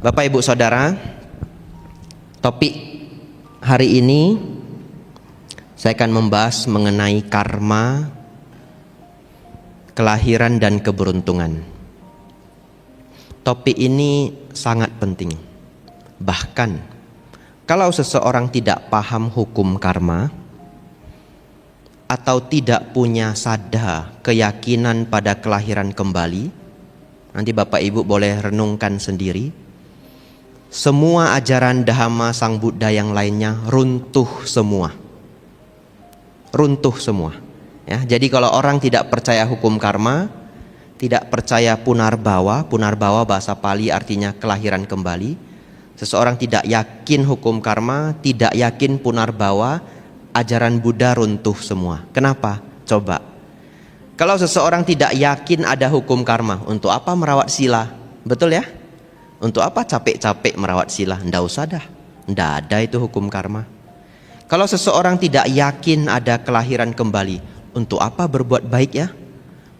Bapak Ibu Saudara, topik hari ini saya akan membahas mengenai karma, kelahiran dan keberuntungan. Topik ini sangat penting. Bahkan kalau seseorang tidak paham hukum karma atau tidak punya sadar keyakinan pada kelahiran kembali, nanti Bapak Ibu boleh renungkan sendiri. Semua ajaran Dhamma Sang Buddha yang lainnya runtuh semua. Runtuh semua. Ya, jadi kalau orang tidak percaya hukum karma, tidak percaya punarbawa, punarbawa bahasa Pali artinya kelahiran kembali. Seseorang tidak yakin hukum karma, tidak yakin punarbawa, ajaran Buddha runtuh semua. Kenapa? Coba. Kalau seseorang tidak yakin ada hukum karma, untuk apa merawat sila? Betul ya? Untuk apa capek-capek merawat sila? Nggak usah dah. Nggak ada itu hukum karma. Kalau seseorang tidak yakin ada kelahiran kembali, untuk apa berbuat baik ya?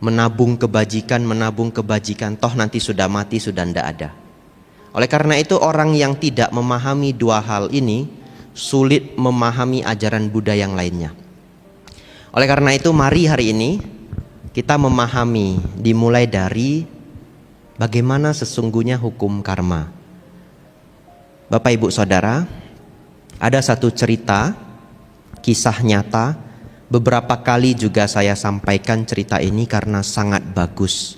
Menabung kebajikan, toh nanti sudah mati, sudah nggak ada. Oleh karena itu orang yang tidak memahami dua hal ini, sulit memahami ajaran Buddha yang lainnya. Oleh karena itu mari hari ini kita memahami dimulai dari bagaimana sesungguhnya hukum karma. Bapak Ibu Saudara, ada satu cerita, kisah nyata. Beberapa kali juga saya sampaikan cerita ini karena sangat bagus.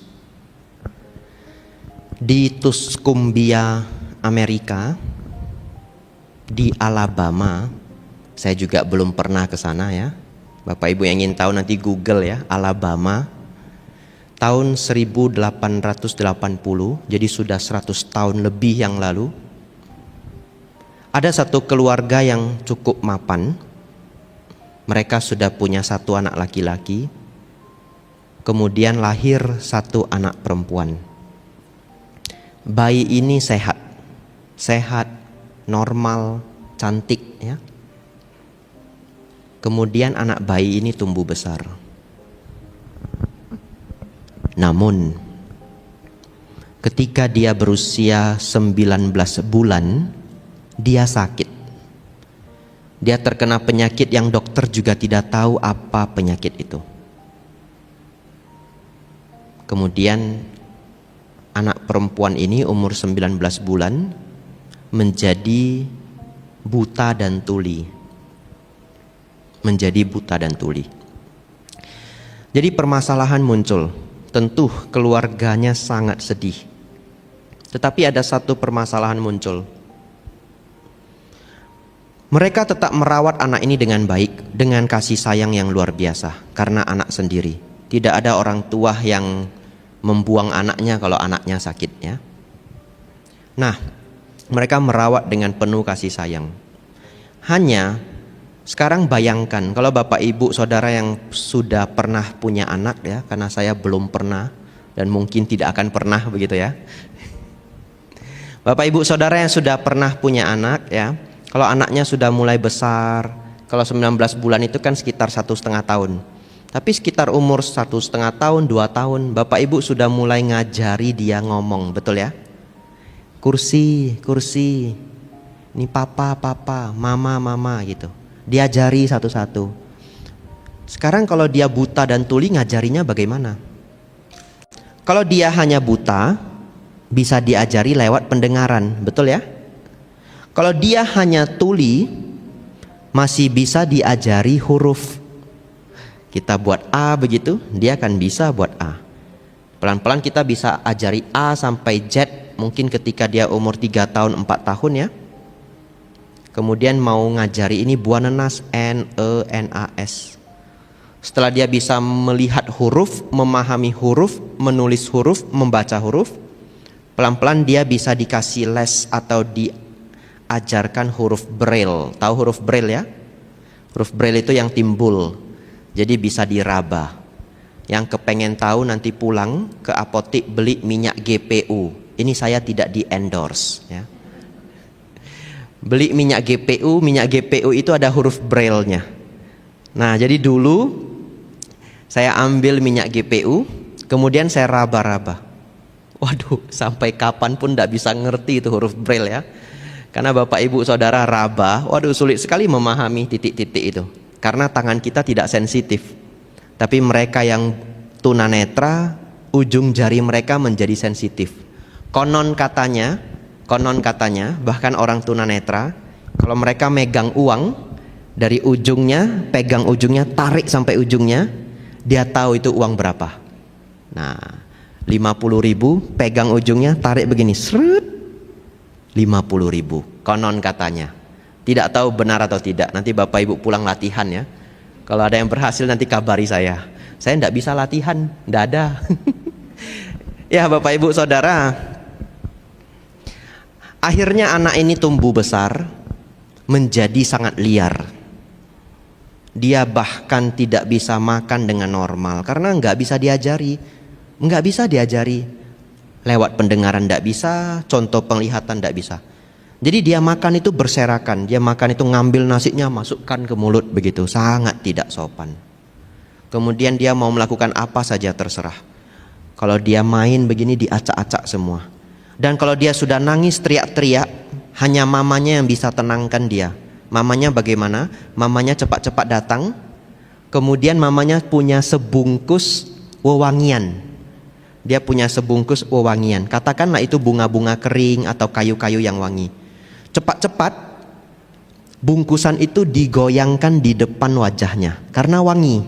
Di Tuscumbia, Amerika, di Alabama, saya juga belum pernah ke sana ya. Bapak Ibu yang ingin tahu nanti Google ya, Alabama. Tahun 1880, jadi sudah 100 tahun lebih yang lalu, ada satu keluarga yang cukup mapan. Mereka sudah punya satu anak laki-laki, kemudian lahir satu anak perempuan. Bayi ini sehat, normal, cantik ya. Kemudian anak bayi ini tumbuh besar. Namun ketika dia berusia 19 bulan, dia sakit. Dia terkena penyakit yang dokter juga tidak tahu apa penyakit itu. Kemudian anak perempuan ini umur 19 bulan menjadi buta dan tuli. Jadi permasalahan muncul. Tentu keluarganya sangat sedih. Tetapi ada satu permasalahan muncul. Mereka tetap merawat anak ini dengan baik, dengan kasih sayang yang luar biasa, karena anak sendiri. Tidak ada orang tua yang membuang anaknya kalau anaknya sakit ya. Nah, mereka merawat dengan penuh kasih sayang. Hanya sekarang bayangkan kalau Bapak Ibu Saudara yang sudah pernah punya anak ya, karena saya belum pernah dan mungkin tidak akan pernah begitu ya. Bapak Ibu Saudara yang sudah pernah punya anak ya, kalau anaknya sudah mulai besar, kalau 19 bulan itu kan sekitar 1,5 tahun. Tapi sekitar umur 1,5 tahun, 2 tahun, Bapak Ibu sudah mulai ngajari dia ngomong, betul ya? Kursi, ini papa, mama gitu. Diajari satu-satu. Sekarang kalau dia buta dan tuli, ngajarinya bagaimana? Kalau dia hanya buta, bisa diajari lewat pendengaran, betul ya? Kalau dia hanya tuli, masih bisa diajari huruf. Kita buat A begitu, dia akan bisa buat A. Pelan-pelan kita bisa ajari A sampai Z, mungkin ketika dia umur 3 tahun, 4 tahun ya. Kemudian mau ngajari ini buah nanas, N, E, N, A, S. Setelah dia bisa melihat huruf, memahami huruf, menulis huruf, membaca huruf, pelan-pelan dia bisa dikasih les atau diajarkan huruf Braille. Tahu huruf Braille ya? Huruf Braille itu yang timbul, jadi bisa diraba. Yang kepengen tahu nanti pulang ke apotik beli minyak GPU. Ini saya tidak di endorse ya. Beli minyak GPU itu ada huruf Braille-nya. Nah, jadi dulu saya ambil minyak GPU, kemudian saya raba-raba. Waduh, sampai kapan pun tidak bisa ngerti itu huruf braille ya. Karena Bapak Ibu Saudara raba, waduh sulit sekali memahami titik-titik itu. Karena tangan kita tidak sensitif. Tapi mereka yang tunanetra, ujung jari mereka menjadi sensitif. Konon katanya, bahkan orang tunanetra, kalau mereka megang uang, dari ujungnya, pegang ujungnya, tarik sampai ujungnya, dia tahu itu uang berapa. Nah, 50.000, pegang ujungnya, tarik begini, seret, 50.000, konon katanya. Tidak tahu benar atau tidak, nanti Bapak Ibu pulang latihan ya. Kalau ada yang berhasil nanti kabari saya. Saya tidak bisa latihan, tidak ada. Ya Bapak Ibu Saudara, akhirnya anak ini tumbuh besar, menjadi sangat liar. Dia bahkan tidak bisa makan dengan normal, karena nggak bisa diajari. Lewat pendengaran tidak bisa, contoh penglihatan tidak bisa. Jadi dia makan itu berserakan, dia makan itu ngambil nasinya masukkan ke mulut begitu, sangat tidak sopan. Kemudian dia mau melakukan apa saja terserah. Kalau dia main begini diacak-acak semua. Dan kalau dia sudah nangis teriak-teriak, hanya mamanya yang bisa tenangkan dia. Mamanya bagaimana? Mamanya cepat-cepat datang. Kemudian mamanya punya sebungkus wewangian. Dia punya sebungkus wewangian. Katakanlah itu bunga-bunga kering atau kayu-kayu yang wangi. Cepat-cepat bungkusan itu digoyangkan di depan wajahnya karena wangi.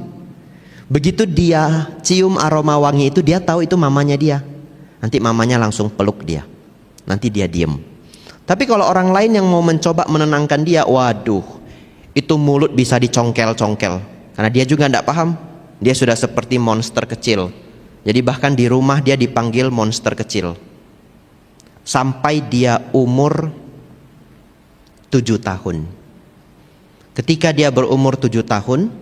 Begitu dia cium aroma wangi itu, dia tahu itu mamanya dia. Nanti mamanya langsung peluk dia. Nanti dia diem. Tapi kalau orang lain yang mau mencoba menenangkan dia, waduh, itu mulut bisa dicongkel-congkel. Karena dia juga tidak paham. Dia sudah seperti monster kecil. Jadi bahkan di rumah dia dipanggil monster kecil. Sampai dia umur 7 tahun. Ketika dia berumur 7 tahun,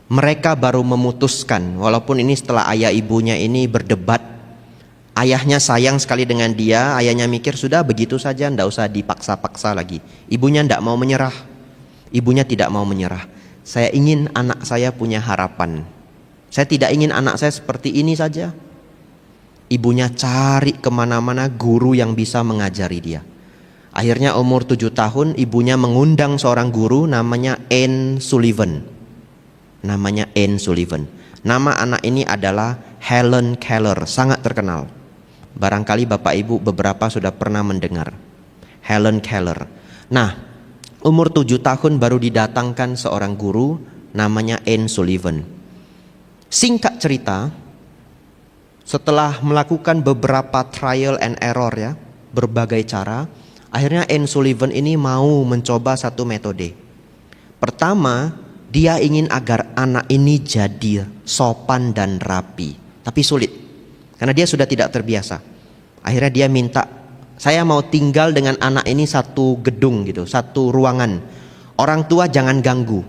mereka baru memutuskan, walaupun ini setelah ayah ibunya ini berdebat. Ayahnya sayang sekali dengan dia, ayahnya mikir sudah begitu saja, tidak usah dipaksa-paksa lagi. Ibunya tidak mau menyerah. Ibunya tidak mau menyerah. Saya ingin anak saya punya harapan. Saya tidak ingin anak saya seperti ini saja. Ibunya cari kemana-mana guru yang bisa mengajari dia. Akhirnya umur 7 tahun ibunya mengundang seorang guru namanya Anne Sullivan. Namanya Anne Sullivan. Nama anak ini adalah Helen Keller, sangat terkenal. Barangkali Bapak Ibu beberapa sudah pernah mendengar Helen Keller. Nah, umur 7 tahun baru didatangkan seorang guru namanya Anne Sullivan. Singkat cerita, setelah melakukan beberapa trial and error ya, berbagai cara, akhirnya Anne Sullivan ini mau mencoba satu metode. Pertama, dia ingin agar anak ini jadi sopan dan rapi, tapi sulit karena dia sudah tidak terbiasa. Akhirnya dia minta, saya mau tinggal dengan anak ini satu gedung gitu, satu ruangan. Orang tua jangan ganggu.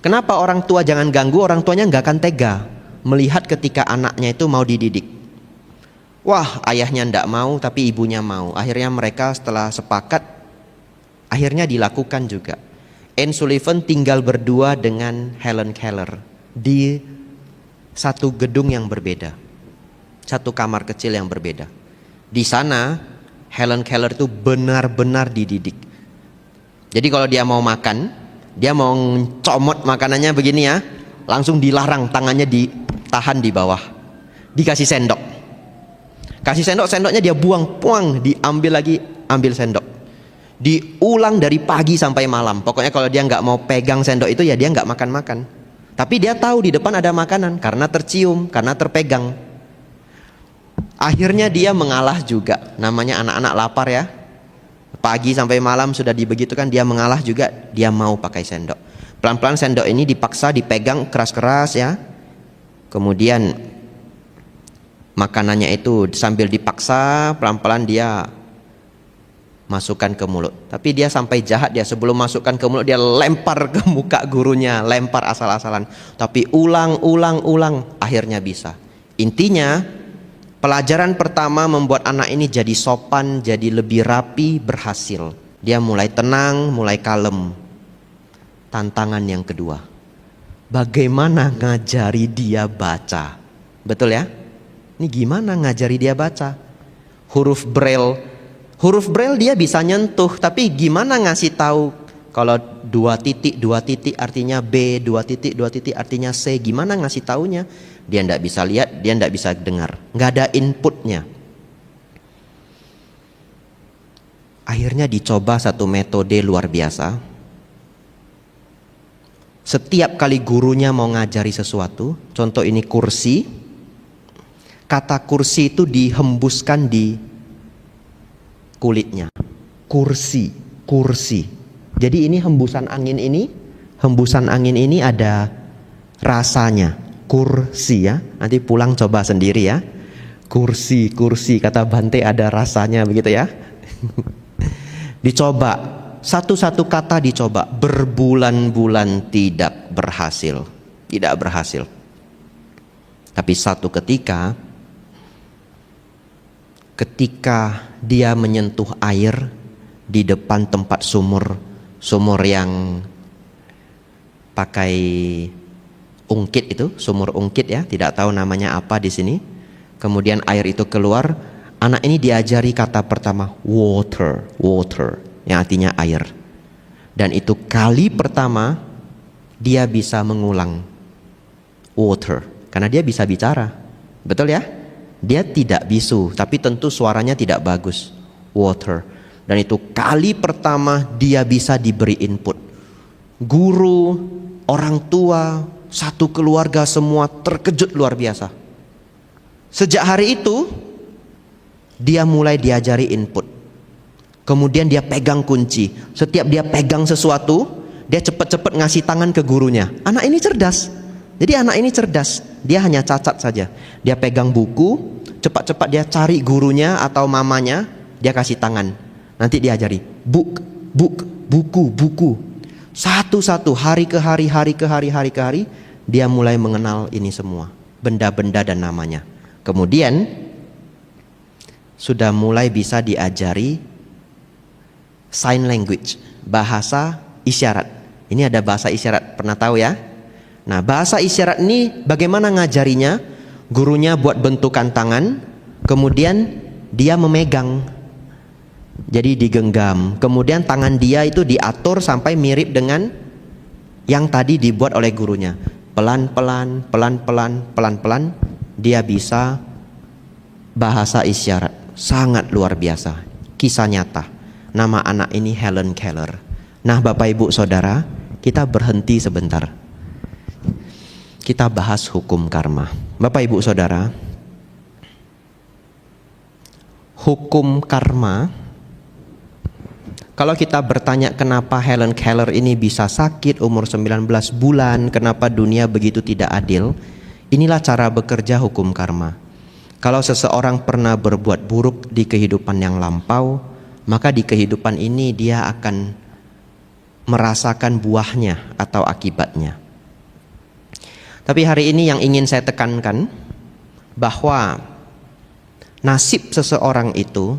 Kenapa orang tua jangan ganggu? Orang tuanya nggak akan tega melihat ketika anaknya itu mau dididik. Wah, ayahnya ndak mau tapi ibunya mau. Akhirnya mereka setelah sepakat, akhirnya dilakukan juga. Anne Sullivan tinggal berdua dengan Helen Keller di satu gedung yang berbeda, satu kamar kecil yang berbeda. Di sana Helen Keller itu benar-benar dididik. Jadi kalau dia mau makan, dia mau comot makanannya begini ya, langsung dilarang, tangannya ditahan di bawah, dikasih sendok. Kasih sendok, sendoknya dia buang, puang, diambil lagi, ambil sendok. Diulang dari pagi sampai malam. Pokoknya kalau dia nggak mau pegang sendok itu ya dia nggak makan-makan. Tapi dia tahu di depan ada makanan karena tercium, karena terpegang. Akhirnya dia mengalah juga. Namanya anak-anak lapar ya. Pagi sampai malam sudah dibegitukan, dia mengalah juga, dia mau pakai sendok. Pelan-pelan sendok ini dipaksa dipegang keras-keras ya. Kemudian makanannya itu sambil dipaksa pelan-pelan dia masukkan ke mulut. Tapi dia sampai jahat, dia sebelum masukkan ke mulut dia lempar ke muka gurunya, lempar asal-asalan. Tapi ulang, akhirnya bisa. Intinya pelajaran pertama membuat anak ini jadi sopan, jadi lebih rapi, berhasil. Dia mulai tenang, mulai kalem. Tantangan yang kedua, bagaimana ngajari dia baca? Betul ya? Ini gimana ngajari dia baca? Huruf Braille dia bisa nyentuh, tapi gimana ngasih tahu kalau 2 titik artinya B, 2 titik artinya C, gimana ngasih taunya? Dia ndak bisa lihat, dia ndak bisa dengar, nggak ada inputnya. Akhirnya dicoba satu metode luar biasa. Setiap kali gurunya mau ngajari sesuatu, contoh ini kursi, kata kursi itu dihembuskan di kulitnya. Kursi. Jadi ini hembusan angin ini ada rasanya. Kursi ya. Nanti pulang coba sendiri ya. Kursi, kata Bante ada rasanya begitu ya. Dicoba, satu-satu kata dicoba, berbulan-bulan tidak berhasil. Tapi satu ketika dia menyentuh air di depan tempat sumur yang pakai ungkit itu, sumur ungkit ya, tidak tahu namanya apa di sini. Kemudian air itu keluar, anak ini diajari kata pertama water, yang artinya air. Dan itu kali pertama dia bisa mengulang water, karena dia bisa bicara, betul ya? Dia tidak bisu, tapi tentu suaranya tidak bagus. Water. Dan itu kali pertama dia bisa diberi input. Guru, orang tua, satu keluarga semua terkejut luar biasa. Sejak hari itu dia mulai diajari input. Kemudian dia pegang kunci. Setiap dia pegang sesuatu, dia cepat-cepat ngasih tangan ke gurunya. Anak ini cerdas. Jadi anak ini cerdas, dia hanya cacat saja. Dia pegang buku, cepat-cepat dia cari gurunya atau mamanya, dia kasih tangan. Nanti diajari, buku. Satu-satu, hari ke hari, dia mulai mengenal ini semua, benda-benda dan namanya. Kemudian sudah mulai bisa diajari sign language, bahasa isyarat. Ini ada bahasa isyarat, pernah tahu ya? Nah, bahasa isyarat ini bagaimana ngajarinya? Gurunya buat bentukan tangan, kemudian dia memegang, jadi digenggam. Kemudian tangan dia itu diatur sampai mirip dengan yang tadi dibuat oleh gurunya. Pelan-pelan, dia bisa bahasa isyarat. Sangat luar biasa. Kisah nyata. Nama anak ini Helen Keller. Nah, Bapak Ibu Saudara, kita berhenti sebentar. Kita bahas hukum karma. Bapak Ibu Saudara, hukum karma, kalau kita bertanya kenapa Helen Keller ini bisa sakit umur 19 bulan, kenapa dunia begitu tidak adil, inilah cara bekerja hukum karma. Kalau seseorang pernah berbuat buruk di kehidupan yang lampau, maka di kehidupan ini dia akan merasakan buahnya atau akibatnya. Tapi hari ini yang ingin saya tekankan, bahwa nasib seseorang itu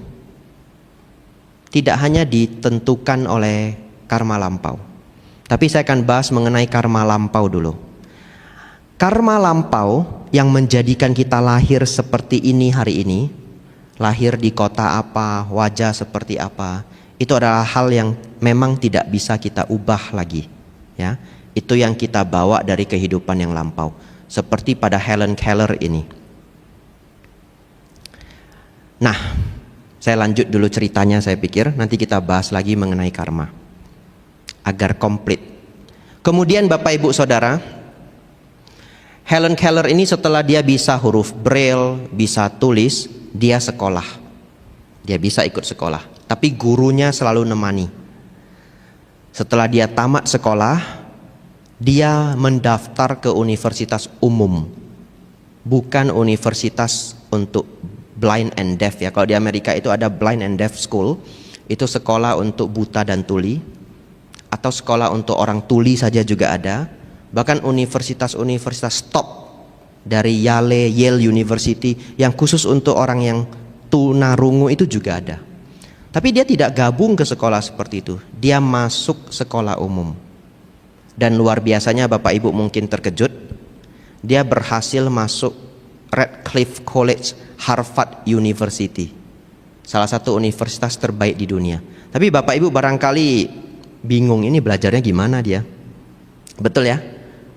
tidak hanya ditentukan oleh karma lampau. Tapi saya akan bahas mengenai karma lampau dulu. Karma lampau yang menjadikan kita lahir seperti ini hari ini, lahir di kota apa, wajah seperti apa, itu adalah hal yang memang tidak bisa kita ubah lagi, ya. Itu yang kita bawa dari kehidupan yang lampau. Seperti pada Helen Keller ini. Nah, saya lanjut dulu ceritanya, saya pikir nanti kita bahas lagi mengenai karma agar komplit. Kemudian Bapak Ibu Saudara, Helen Keller ini setelah dia bisa huruf Braille, bisa tulis, dia sekolah. Dia bisa ikut sekolah, tapi gurunya selalu nemani. Setelah dia tamat sekolah, dia mendaftar ke universitas umum, bukan universitas untuk blind and deaf ya. Kalau di Amerika itu ada blind and deaf school, itu sekolah untuk buta dan tuli, atau sekolah untuk orang tuli saja juga ada. Bahkan universitas-universitas top dari Yale University yang khusus untuk orang yang tunarungu itu juga ada. Tapi dia tidak gabung ke sekolah seperti itu, dia masuk sekolah umum. Dan luar biasanya Bapak Ibu mungkin terkejut, dia berhasil masuk Radcliffe College, Harvard University. salah satu universitas terbaik di dunia. Tapi Bapak Ibu barangkali bingung, ini belajarnya gimana dia? Betul ya?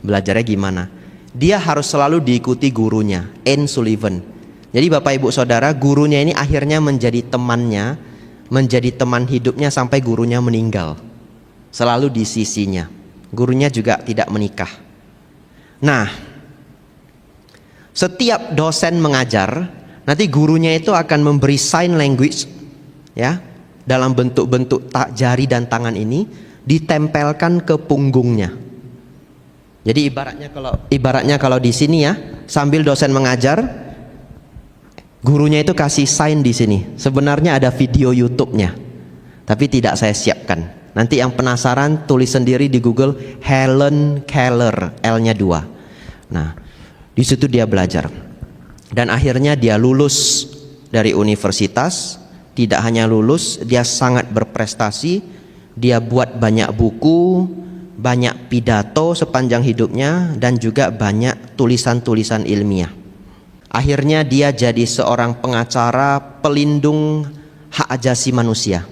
Belajarnya gimana? Dia harus selalu diikuti gurunya, Anne Sullivan. Jadi Bapak Ibu Saudara, gurunya ini akhirnya menjadi temannya, menjadi teman hidupnya sampai gurunya meninggal. Selalu di sisinya. Gurunya juga tidak menikah. Nah, setiap dosen mengajar, nanti gurunya itu akan memberi sign language, ya, dalam bentuk-bentuk jari dan tangan ini ditempelkan ke punggungnya. Jadi ibaratnya kalau di sini ya, sambil dosen mengajar, gurunya itu kasih sign di sini. Sebenarnya ada video YouTube-nya, tapi tidak saya siapkan. Nanti yang penasaran tulis sendiri di Google Helen Keller, L-nya 2. Nah, di situ dia belajar. Dan akhirnya dia lulus dari universitas. Tidak hanya lulus, dia sangat berprestasi. Dia buat banyak buku, banyak pidato sepanjang hidupnya, dan juga banyak tulisan-tulisan ilmiah. Akhirnya dia jadi seorang pengacara pelindung hak asasi manusia.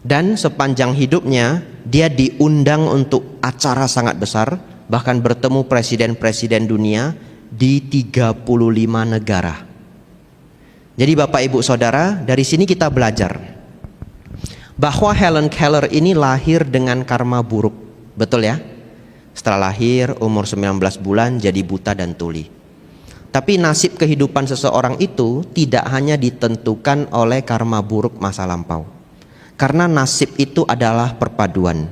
Dan sepanjang hidupnya dia diundang untuk acara sangat besar, bahkan bertemu presiden-presiden dunia di 35 negara. Jadi Bapak Ibu Saudara, dari sini kita belajar bahwa Helen Keller ini lahir dengan karma buruk. Betul ya? Setelah lahir umur 19 bulan jadi buta dan tuli. Tapi nasib kehidupan seseorang itu tidak hanya ditentukan oleh karma buruk masa lampau. Karena nasib itu adalah perpaduan.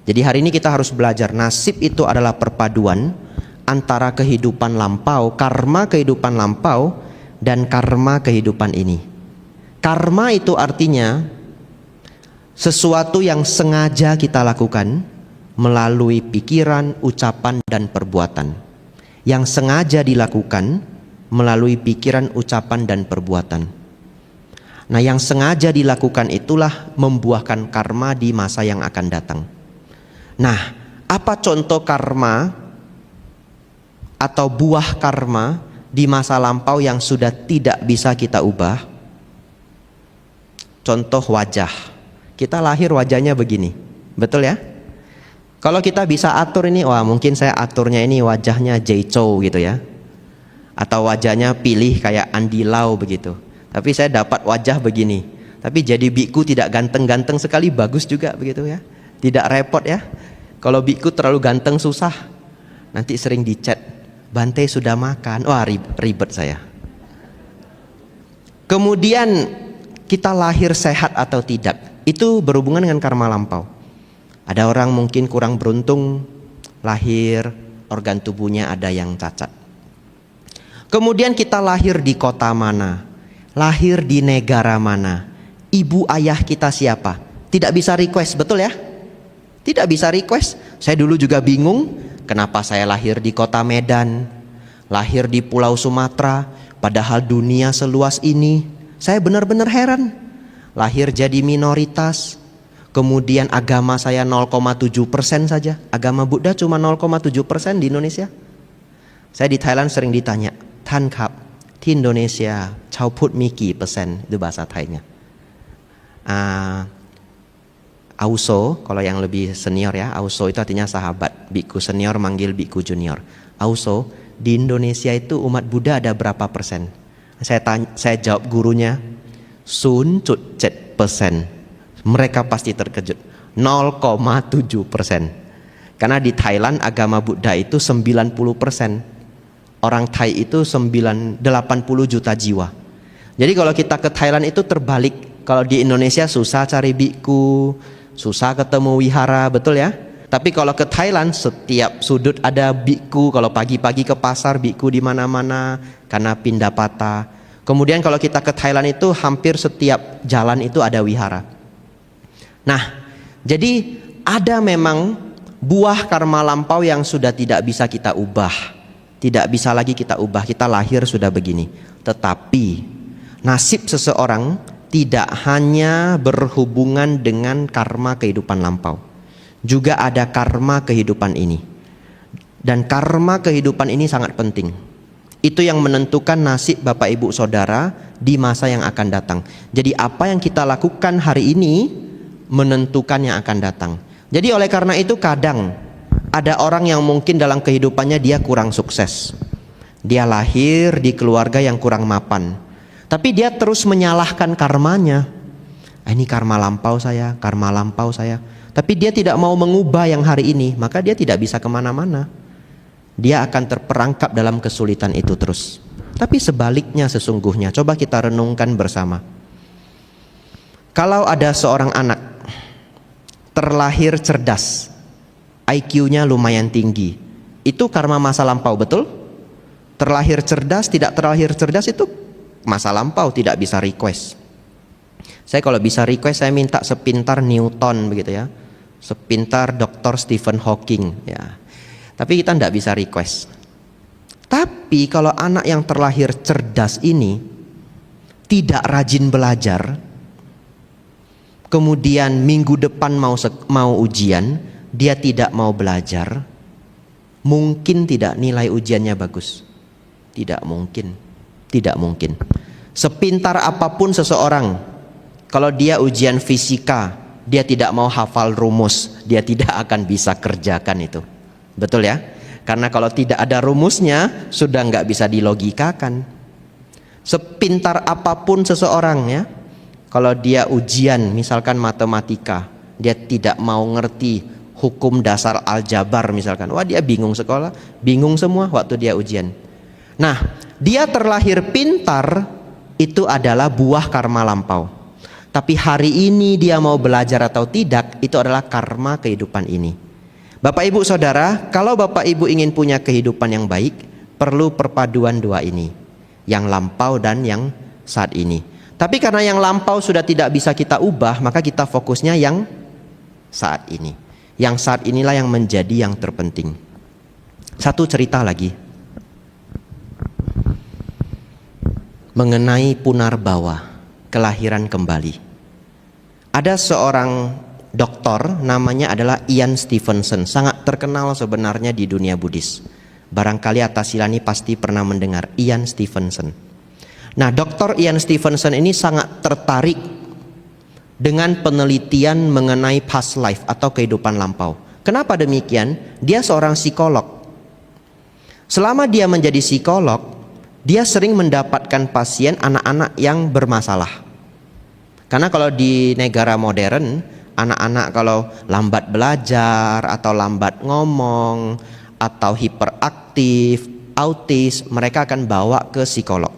Jadi hari ini kita harus belajar, nasib itu adalah perpaduan antara kehidupan lampau, karma kehidupan lampau, dan karma kehidupan ini. Karma itu artinya sesuatu yang sengaja kita lakukan melalui pikiran, ucapan, dan perbuatan. Yang sengaja dilakukan melalui pikiran, ucapan, dan perbuatan. Nah, yang sengaja dilakukan itulah membuahkan karma di masa yang akan datang. Nah, apa contoh karma atau buah karma di masa lampau yang sudah tidak bisa kita ubah? Contoh wajah. Kita lahir wajahnya begini, betul ya? Kalau kita bisa atur ini, wah mungkin saya aturnya ini wajahnya Jay Chou gitu ya, atau wajahnya pilih kayak Andy Lau begitu. Tapi saya dapat wajah begini. Tapi jadi biku tidak ganteng-ganteng sekali, bagus juga begitu ya. Tidak repot ya. Kalau biku terlalu ganteng susah. Nanti sering dicat, Bante sudah makan. Wah ribet saya. Kemudian kita lahir sehat atau tidak, itu berhubungan dengan karma lampau. Ada orang mungkin kurang beruntung, lahir organ tubuhnya ada yang cacat. Kemudian kita lahir di kota mana, lahir di negara mana, ibu ayah kita siapa, tidak bisa request, betul ya? Tidak bisa request. Saya dulu juga bingung, kenapa saya lahir di kota Medan, lahir di Pulau Sumatera, padahal dunia seluas ini. Saya benar-benar heran. Lahir jadi minoritas, kemudian agama saya 0,7% saja. Agama Buddha cuma 0,7% di Indonesia. Saya di Thailand sering ditanya, Tan Kap, di Indonesia Chau Put miกี่%? Itu bahasa Thainya. Auso, kalau yang lebih senior ya, Auso itu artinya sahabat. Biku senior manggil biku junior. Auso, di Indonesia itu umat Buddha ada berapa persen? Saya jawab gurunya 0,7%. Mereka pasti terkejut, 0,7%. Karena di Thailand agama Buddha itu 90%. Orang Thai itu 80 juta jiwa. Jadi kalau kita ke Thailand itu terbalik. Kalau di Indonesia susah cari biku, susah ketemu wihara, betul ya? Tapi kalau ke Thailand setiap sudut ada biku. Kalau pagi-pagi ke pasar biku di mana-mana karena pindah patah. Kemudian kalau kita ke Thailand itu hampir setiap jalan itu ada wihara. Nah, jadi ada memang buah karma lampau yang sudah tidak bisa kita ubah. Tidak bisa lagi kita ubah, kita lahir sudah begini. Tetapi nasib seseorang tidak hanya berhubungan dengan karma kehidupan lampau. Juga ada karma kehidupan ini. Dan karma kehidupan ini sangat penting. Itu yang menentukan nasib Bapak Ibu Saudara di masa yang akan datang. Jadi apa yang kita lakukan hari ini menentukan yang akan datang. Jadi oleh karena itu kadang ada orang yang mungkin dalam kehidupannya dia kurang sukses. Dia lahir di keluarga yang kurang mapan. Tapi dia terus menyalahkan karmanya. Ini karma lampau saya, karma lampau saya. Tapi dia tidak mau mengubah yang hari ini, maka dia tidak bisa kemana-mana. Dia akan terperangkap dalam kesulitan itu terus. Tapi sebaliknya sesungguhnya, coba kita renungkan bersama. Kalau ada seorang anak terlahir cerdas, IQ-nya lumayan tinggi, itu karma masa lampau, betul? Terlahir cerdas, tidak terlahir cerdas itu masa lampau, tidak bisa request. Saya kalau bisa request, saya minta sepintar Newton begitu ya, sepintar Dr. Stephen Hawking ya. Tapi kita tidak bisa request. Tapi kalau anak yang terlahir cerdas ini tidak rajin belajar, kemudian minggu depan mau ujian, dia tidak mau belajar, mungkin tidak nilai ujiannya bagus. Tidak mungkin. Tidak mungkin. Sepintar apapun seseorang, kalau dia ujian fisika, dia tidak mau hafal rumus, dia tidak akan bisa kerjakan itu. Betul ya? Karena kalau tidak ada rumusnya, sudah nggak bisa dilogikakan. Sepintar apapun seseorang ya, kalau dia ujian misalkan matematika, dia tidak mau ngerti hukum dasar aljabar misalkan, wah dia bingung sekolah, bingung semua waktu dia ujian. Nah, dia terlahir pintar, itu adalah buah karma lampau. Tapi hari ini dia mau belajar atau tidak, itu adalah karma kehidupan ini. Bapak Ibu Saudara, kalau Bapak Ibu ingin punya kehidupan yang baik, perlu perpaduan dua ini, yang lampau dan yang saat ini. Tapi karena yang lampau sudah tidak bisa kita ubah, maka kita fokusnya yang saat ini. Yang saat inilah yang menjadi yang terpenting. Satu cerita lagi mengenai Punarbawa, kelahiran kembali. Ada seorang doktor namanya adalah Ian Stevenson, sangat terkenal sebenarnya di dunia Buddhis. Barangkali atas silani pasti pernah mendengar Ian Stevenson. Nah, Dr. Ian Stevenson ini sangat tertarik dengan penelitian mengenai past life atau kehidupan lampau. Kenapa demikian? Dia seorang psikolog. Selama dia menjadi psikolog, dia sering mendapatkan pasien anak-anak yang bermasalah. Karena kalau di negara modern, anak-anak kalau lambat belajar atau lambat ngomong atau hiperaktif, autis, mereka akan bawa ke psikolog.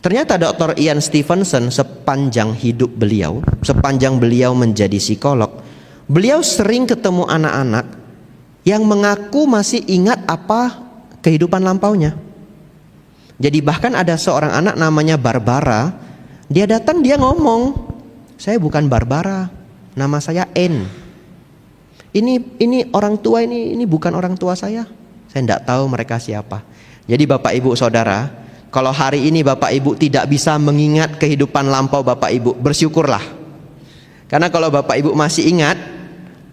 Ternyata Dr. Ian Stevenson sepanjang hidup beliau, sepanjang beliau menjadi psikolog, beliau sering ketemu anak-anak yang mengaku masih ingat apa kehidupan lampaunya. Jadi bahkan ada seorang anak namanya Barbara, dia datang dia ngomong, saya bukan Barbara, nama saya N. Ini orang tua ini bukan orang tua saya. Saya tidak tahu mereka siapa. Jadi Bapak Ibu Saudara, kalau hari ini Bapak Ibu tidak bisa mengingat kehidupan lampau Bapak Ibu, bersyukurlah. Karena kalau Bapak Ibu masih ingat,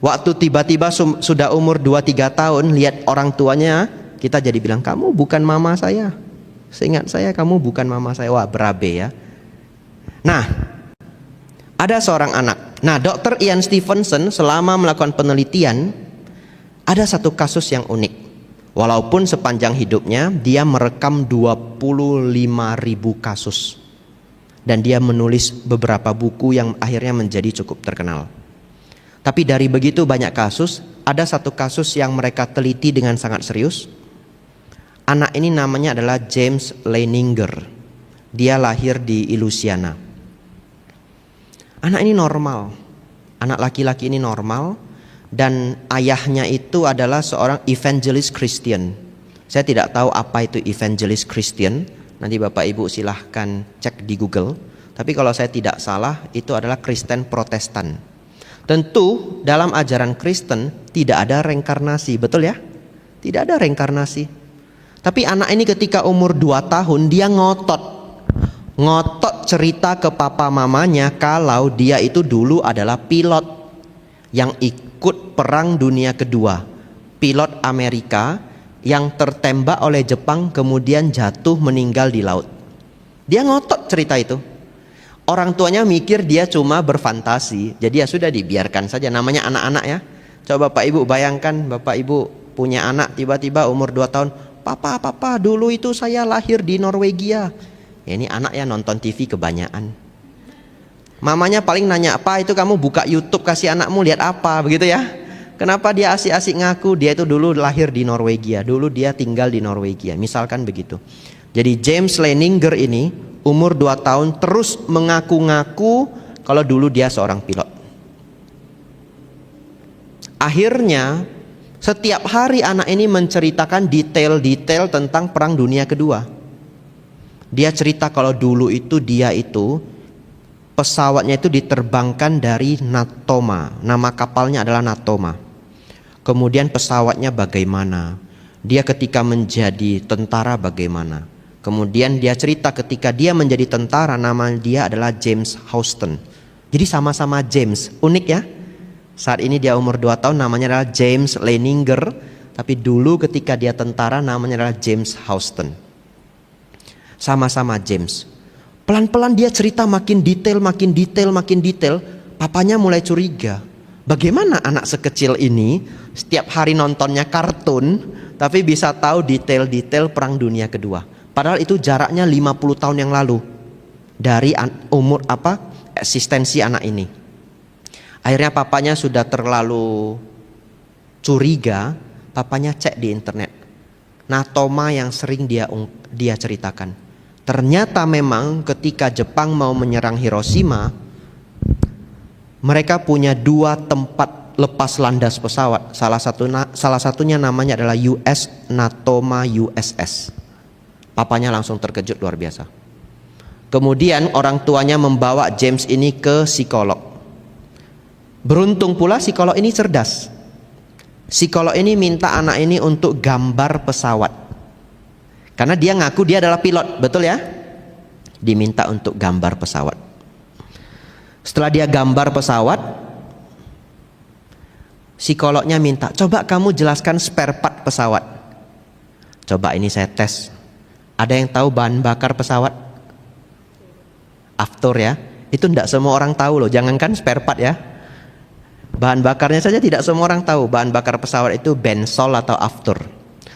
waktu tiba-tiba sudah umur 2-3 tahun, lihat orang tuanya, kita jadi bilang, kamu bukan mama saya. Seingat saya kamu bukan mama saya. Wah, berabe ya. Nah, ada seorang anak. Nah, Dr. Ian Stevenson selama melakukan penelitian, ada satu kasus yang unik. Walaupun sepanjang hidupnya dia merekam 25.000 kasus. Dan dia menulis beberapa buku yang akhirnya menjadi cukup terkenal. Tapi dari begitu banyak kasus, ada satu kasus yang mereka teliti dengan sangat serius. Anak ini namanya adalah James Leininger. Dia lahir di Louisiana. Anak ini normal. Anak laki-laki ini normal. Dan ayahnya itu adalah seorang evangelist Christian. Saya tidak tahu apa itu evangelist Christian. Nanti Bapak Ibu silahkan cek di Google. Tapi kalau saya tidak salah, itu adalah Kristen Protestan. Tentu dalam ajaran Kristen tidak ada reinkarnasi, betul ya? Tidak ada reinkarnasi. Tapi anak ini ketika umur 2 tahun dia ngotot cerita ke papa mamanya kalau dia itu dulu adalah pilot yang ikut perang dunia kedua. Pilot Amerika yang tertembak oleh Jepang kemudian jatuh meninggal di laut. Dia ngotot cerita itu. Orang tuanya mikir dia cuma berfantasi, jadi ya sudah dibiarkan saja. Namanya anak-anak ya. Coba Bapak Ibu bayangkan, Bapak Ibu punya anak tiba-tiba umur 2 tahun, Papa, dulu itu saya lahir di Norwegia. Ya, ini anak ya nonton TV kebanyakan. Mamanya paling nanya, apa itu kamu buka YouTube kasih anakmu lihat apa, begitu ya. Kenapa dia asik-asik ngaku dia itu dulu lahir di Norwegia, dulu dia tinggal di Norwegia, misalkan begitu. Jadi James Leininger ini umur 2 tahun terus mengaku-ngaku kalau dulu dia seorang pilot. Akhirnya setiap hari anak ini menceritakan detail-detail tentang Perang Dunia Kedua. Dia cerita kalau dulu itu dia itu pesawatnya itu diterbangkan dari Natoma. Nama kapalnya adalah Natoma. Kemudian pesawatnya bagaimana, dia ketika menjadi tentara bagaimana. Kemudian dia cerita ketika dia menjadi tentara, nama dia adalah James Houston. Jadi sama-sama James, unik ya. Saat ini dia umur 2 tahun, namanya adalah James Leininger. Tapi dulu ketika dia tentara namanya adalah James Houston. Sama-sama James. Pelan-pelan dia cerita makin detail. Papanya mulai curiga. Bagaimana anak sekecil ini setiap hari nontonnya kartun, tapi bisa tahu detail-detail Perang Dunia Kedua. Padahal itu jaraknya 50 tahun yang lalu dari umur eksistensi anak ini. Akhirnya papanya sudah terlalu curiga, papanya cek di internet. Natoma yang sering dia ceritakan. Ternyata memang ketika Jepang mau menyerang Hiroshima, mereka punya 2 tempat lepas landas pesawat. Salah satunya namanya adalah US Natoma USS. Papanya langsung terkejut luar biasa. Kemudian orang tuanya membawa James ini ke psikolog. Beruntung pula psikolog ini cerdas. Psikolog ini minta anak ini untuk gambar pesawat. Karena dia ngaku dia adalah pilot, betul ya? Diminta untuk gambar pesawat. Setelah dia gambar pesawat, psikolognya minta, coba kamu jelaskan spare part pesawat. Coba ini saya tes. Ada yang tahu bahan bakar pesawat? Aftur ya. Itu tidak semua orang tahu loh, jangankan spare part ya. Bahan bakarnya saja tidak semua orang tahu. Bahan bakar pesawat itu bensol atau aftur.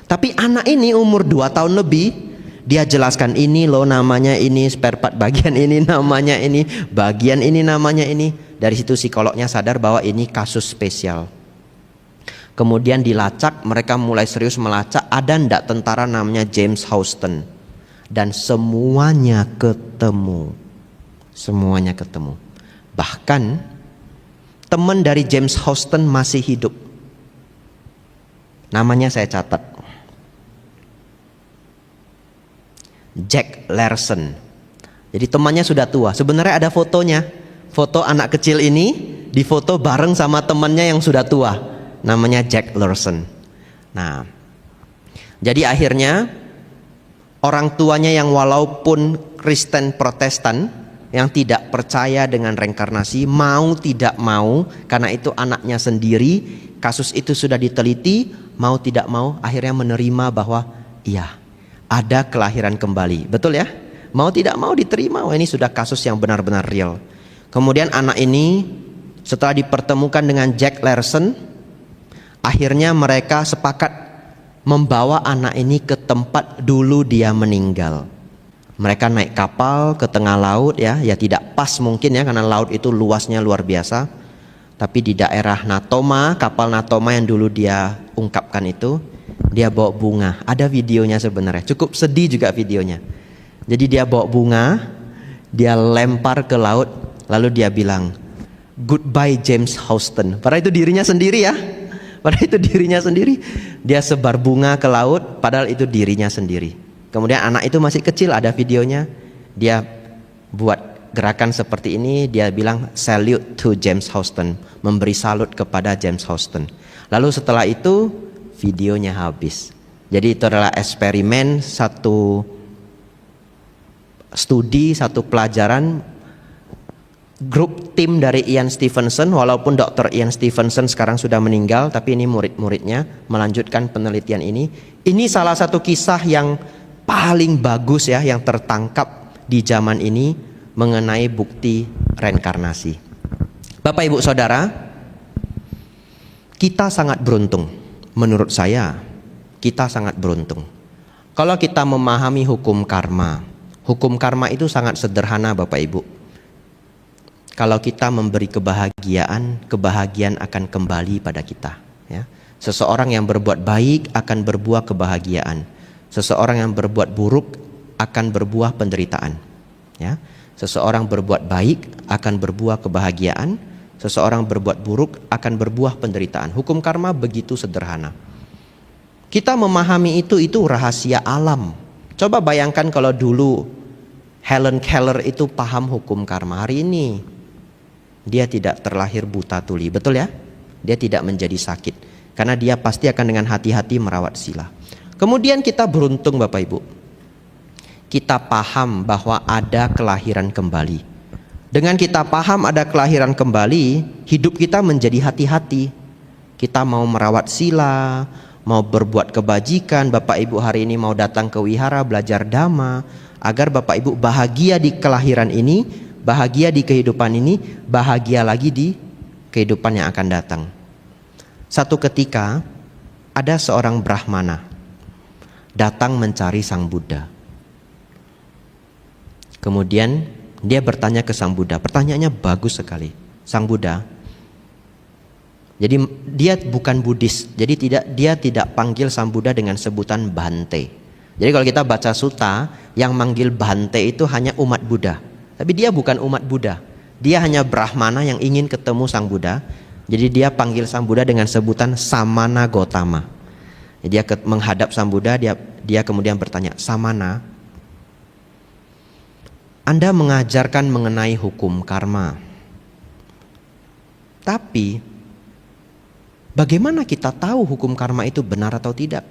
Tapi anak ini umur 2 tahun lebih, dia jelaskan ini loh namanya ini, spare part bagian ini namanya ini, bagian ini namanya ini. Dari situ psikolognya sadar bahwa ini kasus spesial. Kemudian dilacak, mereka mulai serius melacak, ada ndak tentara namanya James Houston. Dan semuanya ketemu. Semuanya ketemu. Bahkan teman dari James Houston masih hidup. Namanya saya catat. Jack Larson. Jadi temannya sudah tua. Sebenarnya ada fotonya. Foto anak kecil ini difoto bareng sama temannya yang sudah tua. Namanya Jack Larson. Nah, jadi akhirnya orang tuanya yang walaupun Kristen Protestan, yang tidak percaya dengan reinkarnasi, mau tidak mau, karena itu anaknya sendiri, kasus itu sudah diteliti, mau tidak mau akhirnya menerima bahwa iya, ada kelahiran kembali. Betul ya? Mau tidak mau diterima, wah ini sudah kasus yang benar-benar real. Kemudian anak ini setelah dipertemukan dengan Jack Larson, akhirnya mereka sepakat membawa anak ini ke tempat dulu dia meninggal. Mereka naik kapal ke tengah laut ya tidak pas mungkin ya karena laut itu luasnya luar biasa. Tapi di daerah Natoma, kapal Natoma yang dulu dia ungkapkan itu, dia bawa bunga. Ada videonya sebenarnya, cukup sedih juga videonya. Jadi dia bawa bunga, dia lempar ke laut, lalu dia bilang, "Goodbye James Houston." Padahal itu dirinya sendiri ya. Padahal itu dirinya sendiri. Dia sebar bunga ke laut, padahal itu dirinya sendiri. Kemudian anak itu masih kecil, ada videonya. Dia buat gerakan seperti ini, dia bilang salute to James Houston, memberi salut kepada James Houston. Lalu setelah itu videonya habis. Jadi itu adalah eksperimen, satu studi, satu pelajaran grup tim dari Ian Stevenson, walaupun Dr. Ian Stevenson sekarang sudah meninggal, tapi ini murid-muridnya melanjutkan penelitian ini. Ini salah satu kisah yang paling bagus ya, yang tertangkap di zaman ini mengenai bukti reinkarnasi. Bapak Ibu Saudara, kita sangat beruntung. Menurut saya, kita sangat beruntung. Kalau kita memahami hukum karma itu sangat sederhana Bapak Ibu. Kalau kita memberi kebahagiaan, kebahagiaan akan kembali pada kita. Ya. Seseorang yang berbuat baik akan berbuah kebahagiaan. Seseorang yang berbuat buruk akan berbuah penderitaan. Ya. Seseorang berbuat baik akan berbuah kebahagiaan. Seseorang berbuat buruk akan berbuah penderitaan. Hukum karma begitu sederhana. Kita memahami itu rahasia alam. Coba bayangkan kalau dulu Helen Keller itu paham hukum karma. Hari ini dia tidak terlahir buta tuli, betul ya? Dia tidak menjadi sakit, karena dia pasti akan dengan hati-hati merawat sila. Kemudian kita beruntung Bapak Ibu, kita paham bahwa ada kelahiran kembali. Dengan kita paham ada kelahiran kembali, hidup kita menjadi hati-hati. Kita mau merawat sila, mau berbuat kebajikan. Bapak Ibu hari ini mau datang ke wihara belajar dhamma, agar Bapak Ibu bahagia di kelahiran ini, bahagia di kehidupan ini, bahagia lagi di kehidupan yang akan datang. Satu ketika ada seorang Brahmana datang mencari Sang Buddha. Kemudian dia bertanya ke Sang Buddha. Pertanyaannya bagus sekali. Sang Buddha, jadi dia bukan Buddhis, jadi dia tidak panggil Sang Buddha dengan sebutan Bhante. Jadi kalau kita baca sutta, yang manggil Bhante itu hanya umat Buddha. Tapi dia bukan umat Buddha. Dia hanya Brahmana yang ingin ketemu Sang Buddha. Jadi dia panggil Sang Buddha dengan sebutan Samana Gotama. Jadi dia menghadap Sang Buddha, dia kemudian bertanya, Samana, Anda mengajarkan mengenai hukum karma. Tapi bagaimana kita tahu hukum karma itu benar atau tidak?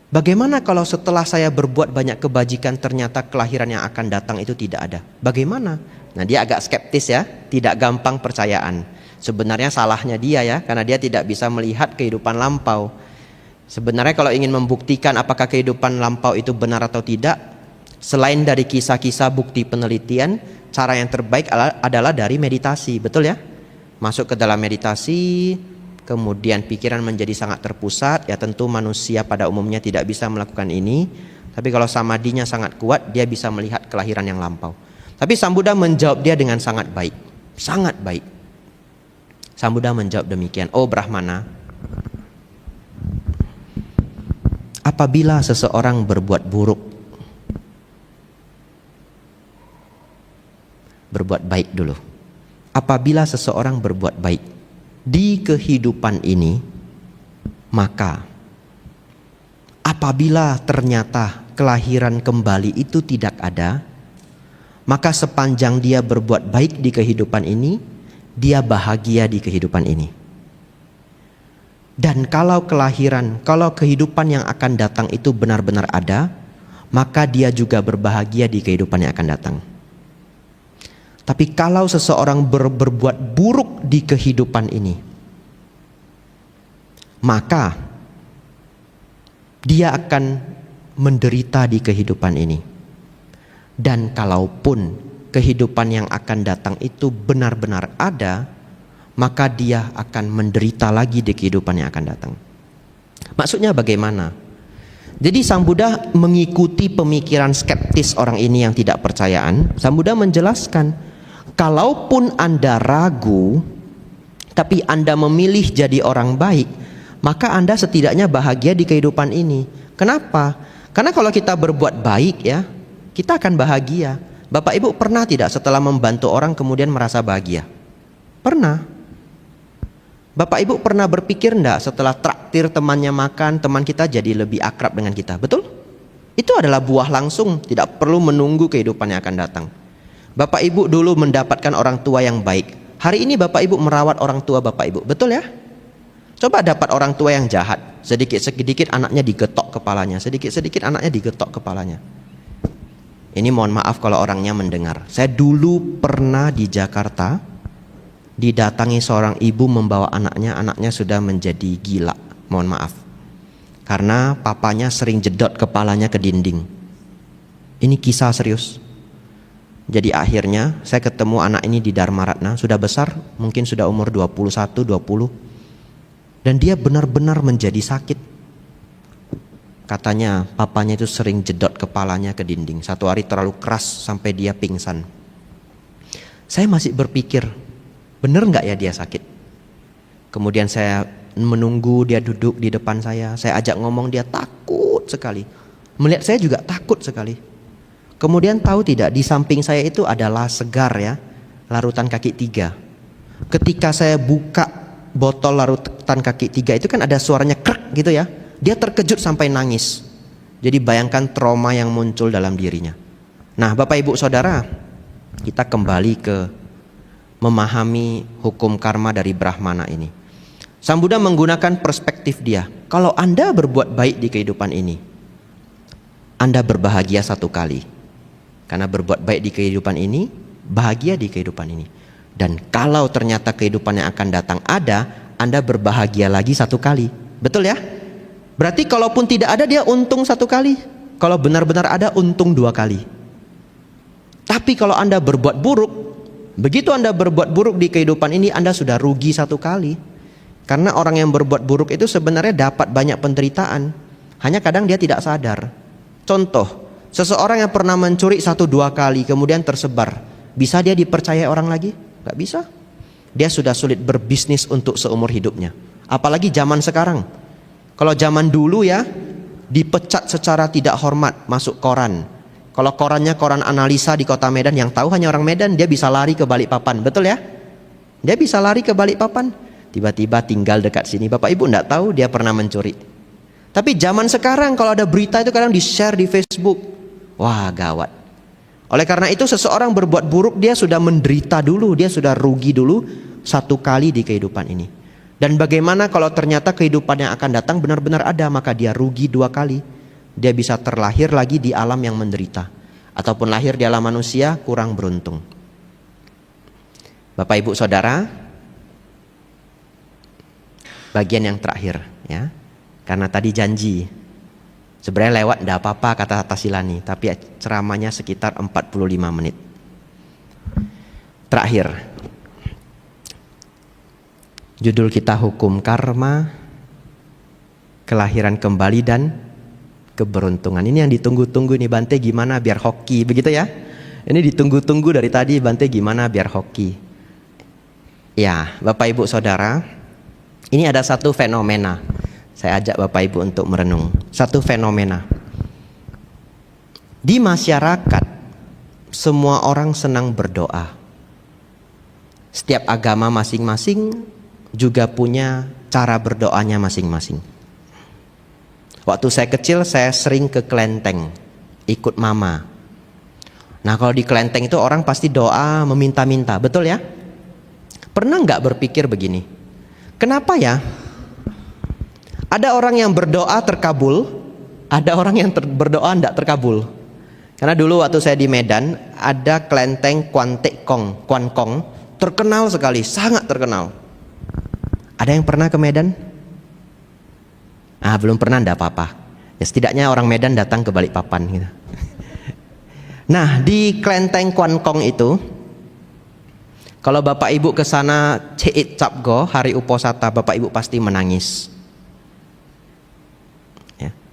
Bagaimana kalau setelah saya berbuat banyak kebajikan ternyata kelahiran yang akan datang itu tidak ada? Bagaimana? Nah, dia agak skeptis ya, tidak gampang percayaan. Sebenarnya salahnya dia ya, karena dia tidak bisa melihat kehidupan lampau. Sebenarnya kalau ingin membuktikan apakah kehidupan lampau itu benar atau tidak, selain dari kisah-kisah bukti penelitian, cara yang terbaik adalah dari meditasi, betul ya? Masuk ke dalam meditasi, kemudian pikiran menjadi sangat terpusat. Ya tentu manusia pada umumnya tidak bisa melakukan ini, tapi kalau samadinya sangat kuat, dia bisa melihat kelahiran yang lampau. Tapi Sang Buddha menjawab dia dengan sangat baik, sangat baik. Sang Buddha menjawab demikian, oh Brahmana, apabila seseorang berbuat buruk, berbuat baik dulu. Apabila seseorang berbuat baik di kehidupan ini, maka apabila ternyata kelahiran kembali itu tidak ada, maka sepanjang dia berbuat baik di kehidupan ini, dia bahagia di kehidupan ini. Dan kalau kehidupan yang akan datang itu benar-benar ada, maka dia juga berbahagia di kehidupan yang akan datang. Tapi kalau seseorang berbuat buruk di kehidupan ini, maka dia akan menderita di kehidupan ini. Dan kalaupun kehidupan yang akan datang itu benar-benar ada, maka dia akan menderita lagi di kehidupan yang akan datang. Maksudnya bagaimana? Jadi Sang Buddha mengikuti pemikiran skeptis orang ini yang tidak percayaan. Sang Buddha menjelaskan, kalaupun Anda ragu, tapi Anda memilih jadi orang baik, maka Anda setidaknya bahagia di kehidupan ini. Kenapa? Karena kalau kita berbuat baik ya, kita akan bahagia. Bapak Ibu pernah tidak setelah membantu orang kemudian merasa bahagia? Pernah. Bapak Ibu pernah berpikir enggak setelah traktir temannya makan, teman kita jadi lebih akrab dengan kita? Betul? Itu adalah buah langsung, tidak perlu menunggu kehidupan yang akan datang. Bapak Ibu dulu mendapatkan orang tua yang baik. Hari ini Bapak Ibu merawat orang tua Bapak Ibu, betul ya? Coba dapat orang tua yang jahat, sedikit-sedikit anaknya digetok kepalanya, sedikit-sedikit anaknya digetok kepalanya. Ini mohon maaf kalau orangnya mendengar. Saya dulu pernah di Jakarta didatangi seorang ibu membawa anaknya sudah menjadi gila. Mohon maaf. Karena papanya sering jedot kepalanya ke dinding. Ini kisah serius. Jadi akhirnya saya ketemu anak ini di Dharma Ratna, sudah besar, mungkin sudah umur 21, 20. Dan dia benar-benar menjadi sakit. Katanya papanya itu sering jedot kepalanya ke dinding. Satu hari terlalu keras sampai dia pingsan. Saya masih berpikir, benar nggak ya dia sakit? Kemudian saya menunggu dia duduk di depan saya ajak ngomong, dia takut sekali. Melihat saya juga takut sekali. Kemudian tahu tidak, di samping saya itu adalah segar ya, larutan kaki 3. Ketika saya buka botol larutan kaki 3 itu kan ada suaranya krek gitu ya. Dia terkejut sampai nangis. Jadi bayangkan trauma yang muncul dalam dirinya. Nah Bapak Ibu Saudara, kita kembali ke memahami hukum karma dari Brahmana ini. Sang Buddha menggunakan perspektif dia. Kalau Anda berbuat baik di kehidupan ini, Anda berbahagia satu kali. Karena berbuat baik di kehidupan ini, bahagia di kehidupan ini. Dan kalau ternyata kehidupan yang akan datang ada, Anda berbahagia lagi satu kali. Betul ya? Berarti kalaupun tidak ada, dia untung satu kali. Kalau benar-benar ada, untung 2 kali. Tapi kalau Anda berbuat buruk, begitu Anda berbuat buruk di kehidupan ini, Anda sudah rugi 1 kali. Karena orang yang berbuat buruk itu sebenarnya dapat banyak penderitaan. Hanya kadang dia tidak sadar. Contoh, seseorang yang pernah mencuri 1-2 kali kemudian tersebar, bisa dia dipercaya orang lagi? Gak bisa. Dia sudah sulit berbisnis untuk seumur hidupnya. Apalagi zaman sekarang. Kalau zaman dulu ya, dipecat secara tidak hormat, masuk koran. Kalau korannya koran analisa di kota Medan, yang tahu hanya orang Medan, dia bisa lari ke Balikpapan. Betul ya? Dia bisa lari ke Balikpapan. Tiba-tiba tinggal dekat sini. Bapak Ibu enggak tahu dia pernah mencuri. Tapi zaman sekarang kalau ada berita itu kadang di-share di Facebook. Wah gawat. Oleh karena itu seseorang berbuat buruk, dia sudah menderita dulu, dia sudah rugi dulu 1 kali di kehidupan ini. Dan bagaimana kalau ternyata kehidupan yang akan datang benar-benar ada, maka dia rugi 2 kali. Dia bisa terlahir lagi di alam yang menderita, ataupun lahir di alam manusia kurang beruntung. Bapak Ibu Saudara, bagian yang terakhir ya. Karena tadi janji sebenarnya lewat tidak apa-apa kata Tasilani, tapi ceramahnya sekitar 45 menit. Terakhir, judul kita hukum karma, kelahiran kembali dan keberuntungan. Ini yang ditunggu-tunggu nih, Bante gimana biar hoki, begitu ya? Ini ditunggu-tunggu dari tadi, Bante gimana biar hoki. Ya, Bapak Ibu Saudara, ini ada satu fenomena. Saya ajak Bapak Ibu untuk merenung. Satu fenomena. Di masyarakat, semua orang senang berdoa. Setiap agama masing-masing juga punya cara berdoanya masing-masing. Waktu saya kecil, saya sering ke kelenteng, ikut mama. Nah kalau di kelenteng itu orang pasti doa meminta-minta, betul ya? Pernah nggak berpikir begini? Kenapa ya? Ada orang yang berdoa terkabul, ada orang yang berdoa tidak terkabul. Karena dulu waktu saya di Medan, ada kelenteng Kuan Kong, terkenal sekali, sangat terkenal. Ada yang pernah ke Medan? Belum pernah, tidak apa-apa. Ya, setidaknya orang Medan datang ke Balikpapan gitu. Nah di kelenteng Kuan Kong itu, kalau Bapak Ibu ke sana Ceit Capgo, hari Uposata, Bapak Ibu pasti menangis.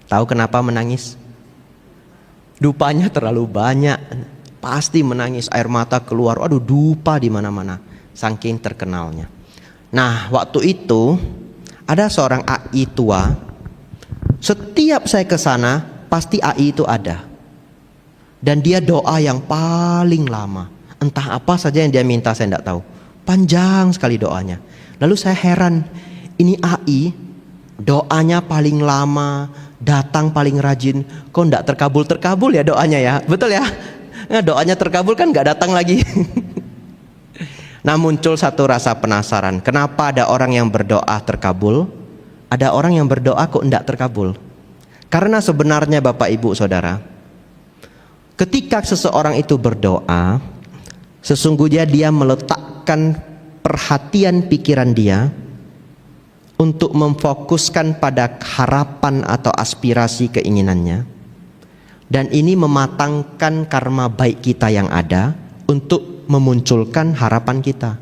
Tahu kenapa menangis? Dupanya terlalu banyak, pasti menangis, air mata keluar. Aduh, dupa di mana-mana, saking terkenalnya. Nah, waktu itu ada seorang AI tua. Setiap saya ke sana, pasti AI itu ada. Dan dia doa yang paling lama. Entah apa saja yang dia minta, saya tidak tahu. Panjang sekali doanya. Lalu saya heran, ini AI doanya paling lama, datang paling rajin, kok enggak terkabul ya doanya ya, betul ya? Nah, doanya terkabul kan enggak datang lagi. Nah muncul satu rasa penasaran, kenapa ada orang yang berdoa terkabul, ada orang yang berdoa kok enggak terkabul? Karena sebenarnya Bapak Ibu Saudara, Ketika seseorang itu berdoa, sesungguhnya dia meletakkan perhatian pikiran dia untuk memfokuskan pada harapan atau aspirasi keinginannya. Dan ini mematangkan karma baik kita yang ada untuk memunculkan harapan kita.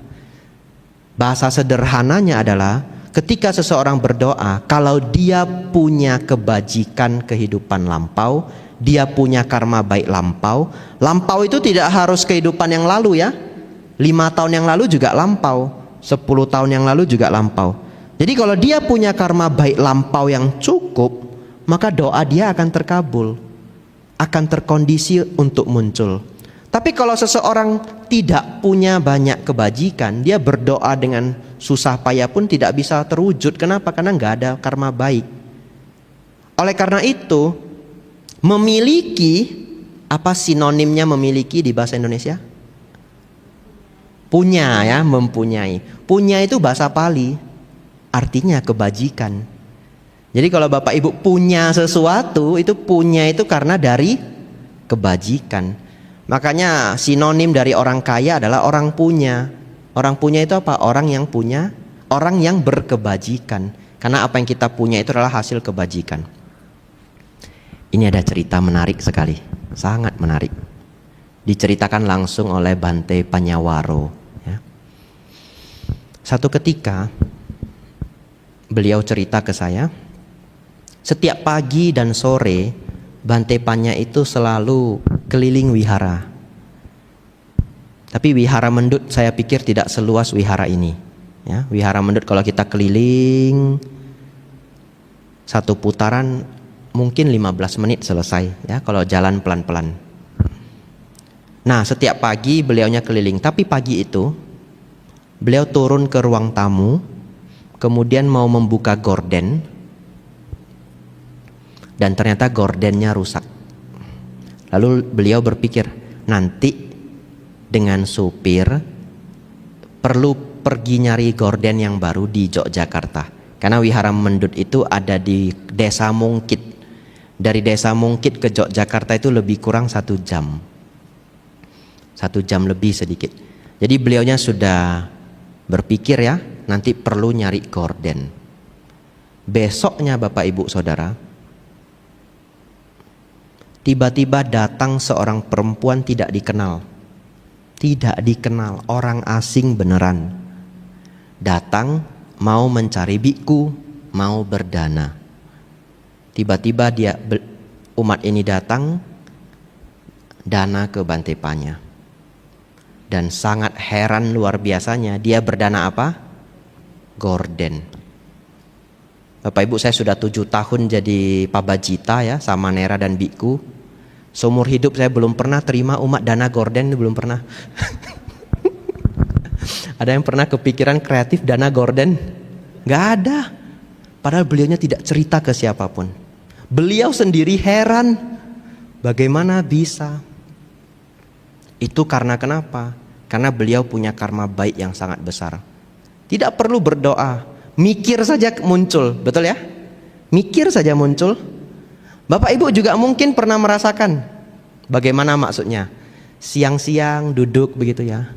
Bahasa sederhananya adalah ketika seseorang berdoa, kalau dia punya kebajikan kehidupan lampau, dia punya karma baik lampau. Lampau itu tidak harus kehidupan yang lalu ya. 5 tahun yang lalu juga lampau, 10 tahun yang lalu juga lampau. Jadi kalau dia punya karma baik lampau yang cukup, maka doa dia akan terkabul, akan terkondisi untuk muncul. Tapi kalau seseorang tidak punya banyak kebajikan, dia berdoa dengan susah payah pun tidak bisa terwujud. Kenapa? Karena nggak ada karma baik. Oleh karena itu, memiliki, apa sinonimnya memiliki di bahasa Indonesia? Punya ya, mempunyai. Punya itu bahasa Pali, artinya kebajikan. Jadi kalau Bapak Ibu punya sesuatu, itu punya itu karena dari kebajikan. Makanya sinonim dari orang kaya adalah orang punya. Orang punya itu apa? Orang yang punya, orang yang berkebajikan. Karena apa yang kita punya itu adalah hasil kebajikan. Ini ada cerita menarik sekali, sangat menarik. Diceritakan langsung oleh Bante Panyawaro ya. Satu ketika beliau cerita ke saya, setiap pagi dan sore Bante Panya itu selalu keliling wihara. Tapi wihara Mendut saya pikir tidak seluas wihara ini ya. Wihara Mendut kalau kita keliling satu putaran mungkin 15 menit selesai ya, kalau jalan pelan-pelan. Nah setiap pagi beliaunya keliling. Tapi pagi itu beliau turun ke ruang tamu, kemudian mau membuka gorden, dan ternyata gordennya rusak. Lalu beliau berpikir, nanti dengan supir perlu pergi nyari gorden yang baru di Yogyakarta. Karena wihara Mendut itu ada di Desa Mungkit. Dari Desa Mungkit ke Yogyakarta itu lebih kurang 1 jam. 1 jam lebih sedikit. Jadi beliaunya sudah berpikir ya, nanti perlu nyari gorden. Besoknya Bapak Ibu Saudara, tiba-tiba datang seorang perempuan tidak dikenal. Tidak dikenal, orang asing beneran. Datang mau mencari biku, mau berdana. Tiba-tiba umat ini datang dana ke Bante Panya. Dan sangat heran luar biasanya, dia berdana apa? Gorden. Bapak Ibu, saya sudah 7 tahun jadi pabajita ya, sama Nera dan biku. Seumur hidup saya belum pernah terima umat dana gorden, belum pernah. Ada yang pernah kepikiran kreatif dana gorden? Gak ada. Padahal beliaunya tidak cerita ke siapapun. Beliau sendiri heran, bagaimana bisa? Itu karena kenapa? Karena beliau punya karma baik yang sangat besar. Tidak perlu berdoa, mikir saja muncul, betul ya? Mikir saja muncul. Bapak Ibu juga mungkin pernah merasakan. Bagaimana maksudnya? Siang-siang duduk begitu ya.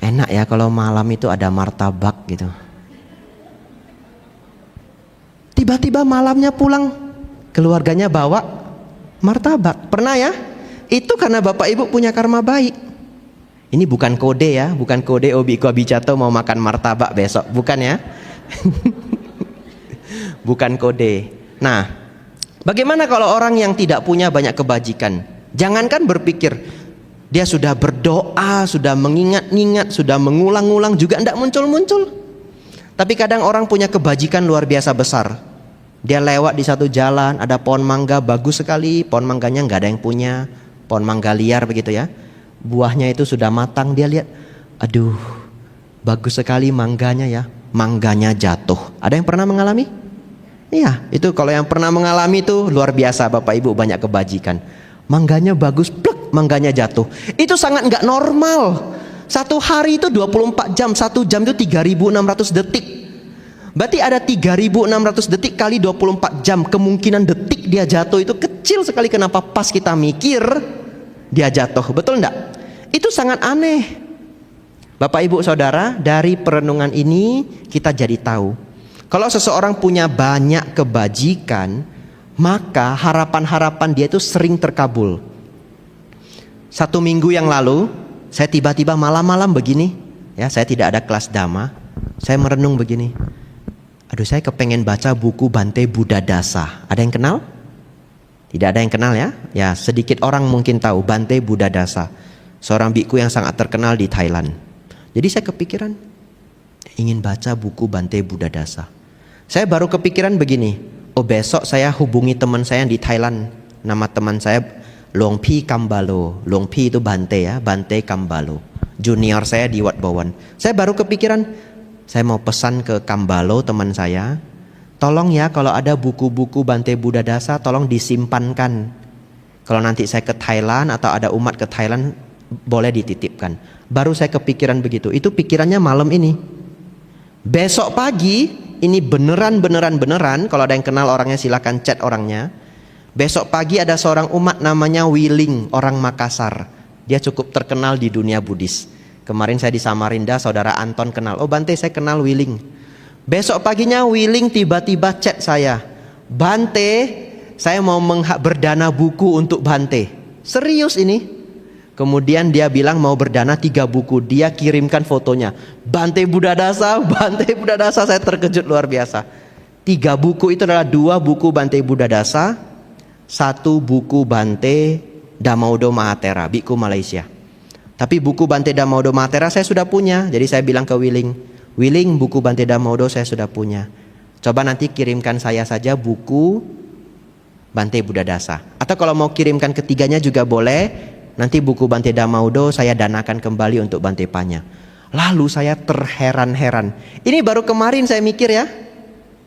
Enak ya kalau malam itu ada martabak gitu. Tiba-tiba malamnya pulang, keluarganya bawa martabak. Pernah ya? Itu karena Bapak Ibu punya karma baik. Ini bukan kode ya, bukan kode Obiku Abicato mau makan martabak besok, bukan ya. Bukan kode. Nah, bagaimana kalau orang yang tidak punya banyak kebajikan? Jangankan berpikir, dia sudah berdoa, sudah mengingat-ingat, sudah mengulang-ulang juga tidak muncul-muncul. Tapi kadang orang punya kebajikan luar biasa besar. Dia lewat di satu jalan, ada pohon mangga bagus sekali, pohon mangganya nggak ada yang punya, pohon mangga liar begitu ya. Buahnya itu sudah matang, dia lihat, aduh, bagus sekali mangganya ya. Mangganya jatuh. Ada yang pernah mengalami? Iya, itu kalau yang pernah mengalami itu luar biasa Bapak Ibu, banyak kebajikan. Mangganya bagus, plek, mangganya jatuh. Itu sangat nggak normal. Satu hari itu 24 jam, 1 jam itu 3.600 detik. Berarti ada 3.600 detik kali 24 jam, kemungkinan detik dia jatuh itu kecil. kecil sekali, kenapa pas kita mikir dia jatuh, betul enggak? Itu sangat aneh. Bapak Ibu Saudara, dari perenungan ini kita jadi tahu, kalau seseorang punya banyak kebajikan, maka harapan-harapan dia itu sering terkabul. 1 minggu yang lalu, saya tiba-tiba malam-malam begini, ya, saya tidak ada kelas dhamma, saya merenung begini. Aduh, saya kepengen baca buku Bante Buddha Dasa. Ada yang kenal? Tidak ada yang kenal ya? Ya, sedikit orang mungkin tahu Bante Buddha Dasa, seorang biku yang sangat terkenal di Thailand. Jadi saya kepikiran ingin baca buku Bante Buddha Dasa. Saya baru kepikiran begini, oh besok saya hubungi teman saya yang di Thailand. Nama teman saya Luang Pi Kambalo. Luang Pi itu Bante ya, Bante Kambalo. Junior saya di Wat Bowen. Saya baru kepikiran, saya mau pesan ke Kambalo teman saya, tolong ya kalau ada buku-buku Bante Buddha Dasa tolong disimpankan. Kalau nanti saya ke Thailand atau ada umat ke Thailand, boleh dititipkan. Baru saya kepikiran begitu. Itu pikirannya malam ini. Besok pagi, ini beneran. Kalau ada yang kenal orangnya silakan chat orangnya. Besok pagi ada seorang umat namanya Wiling, orang Makassar. Dia cukup terkenal di dunia Buddhis. Kemarin saya di Samarinda, saudara Anton kenal. Oh Bante, saya kenal Wiling. Besok paginya Wiling tiba-tiba chat saya, Bante, saya mau berdana buku untuk Bante. Serius ini. Kemudian dia bilang mau berdana 3 buku. Dia kirimkan fotonya, Bante Buddha Dasa, Bante Buddha Dasa. Saya terkejut luar biasa. 3 buku itu adalah 2 buku Bante Buddha Dasa, 1 buku Bante Dhammaudho Mahathera, biku Malaysia. Tapi buku Bante Dhammaudho Mahathera saya sudah punya. Jadi saya bilang ke Wiling, Wiling, buku Bante Dhammaudho saya sudah punya. Coba nanti kirimkan saya saja buku Bante Buddha Dasa. Atau kalau mau kirimkan ketiganya juga boleh. Nanti buku Bante Dhammaudho saya danakan kembali untuk Bante Panya. Lalu saya terheran-heran. Ini baru kemarin saya mikir ya,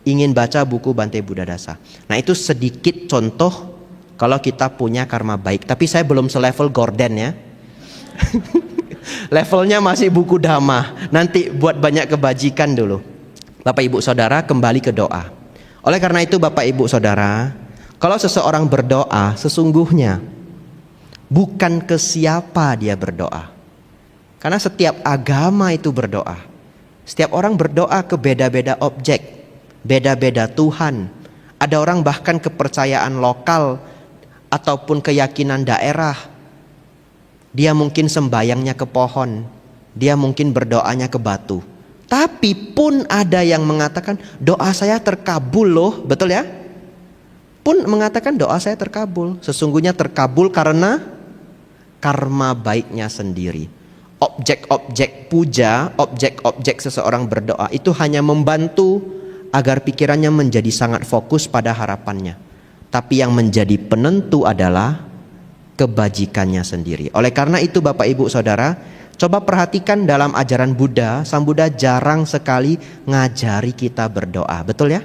ingin baca buku Bante Buddha Dasa. Nah itu sedikit contoh kalau kita punya karma baik. Tapi saya belum selevel Gordon ya. Levelnya masih buku Dhamma. Nanti buat banyak kebajikan dulu. Bapak Ibu Saudara, kembali ke doa. Oleh karena itu Bapak Ibu Saudara, kalau seseorang berdoa, sesungguhnya bukan ke siapa dia berdoa. Karena setiap agama itu berdoa. Setiap orang berdoa ke beda-beda objek, beda-beda Tuhan. Ada orang bahkan kepercayaan lokal ataupun keyakinan daerah. Dia mungkin sembayangnya ke pohon, dia mungkin berdoanya ke batu. Tapi pun ada yang mengatakan doa saya terkabul loh, betul ya? Pun mengatakan doa saya terkabul. Sesungguhnya terkabul karena karma baiknya sendiri. Objek-objek puja, objek-objek seseorang berdoa itu hanya membantu agar pikirannya menjadi sangat fokus pada harapannya. Tapi yang menjadi penentu adalah kebajikannya sendiri. Oleh karena itu Bapak Ibu Saudara, coba perhatikan dalam ajaran Buddha, Sang Buddha jarang sekali ngajari kita berdoa. Betul ya?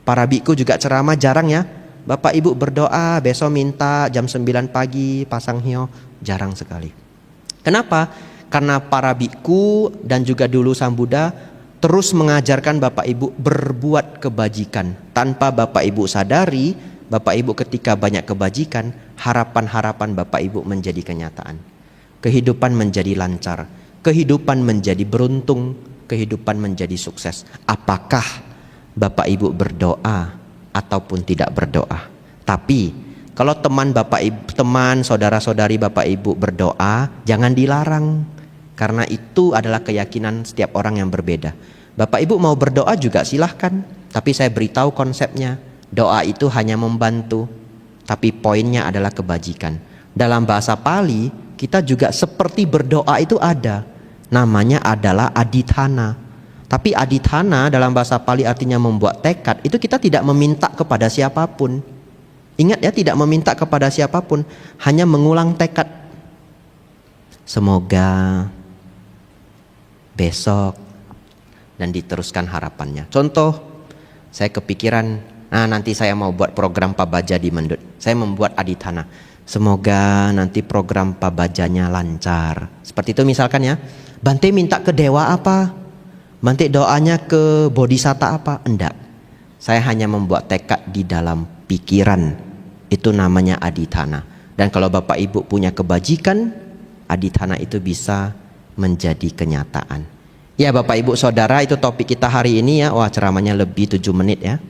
Para biku juga ceramah jarang ya. Bapak Ibu berdoa besok minta jam 9 pagi pasang hio, jarang sekali. Kenapa? Karena para biku dan juga dulu Sang Buddha terus mengajarkan Bapak Ibu berbuat kebajikan. Tanpa Bapak Ibu sadari, Bapak Ibu ketika banyak kebajikan, harapan-harapan Bapak Ibu menjadi kenyataan. Kehidupan menjadi lancar, kehidupan menjadi beruntung, kehidupan menjadi sukses. Apakah Bapak Ibu berdoa ataupun tidak berdoa? Tapi kalau teman Bapak Ibu, teman saudara-saudari Bapak Ibu berdoa, jangan dilarang, karena itu adalah keyakinan setiap orang yang berbeda. Bapak Ibu mau berdoa juga silahkan, tapi saya beritahu konsepnya. Doa itu hanya membantu, tapi poinnya adalah kebajikan. Dalam bahasa Pali kita juga seperti berdoa itu ada, namanya adalah adithana. Tapi adithana dalam bahasa Pali artinya membuat tekad. Itu kita tidak meminta kepada siapapun. Ingat ya, tidak meminta kepada siapapun, hanya mengulang tekad. Semoga besok, dan diteruskan harapannya. Contoh, saya kepikiran, nanti saya mau buat program Pabaja di Mendut. Saya membuat adithana, semoga nanti program Pabajanya lancar. Seperti itu misalkan ya. Bante minta ke dewa apa? Bante doanya ke bodhisatta apa? Enggak. Saya hanya membuat tekad di dalam pikiran. Itu namanya adithana. Dan kalau Bapak Ibu punya kebajikan, adithana itu bisa menjadi kenyataan. Ya Bapak Ibu Saudara, itu topik kita hari ini ya. Wah, ceramahnya lebih 7 menit ya.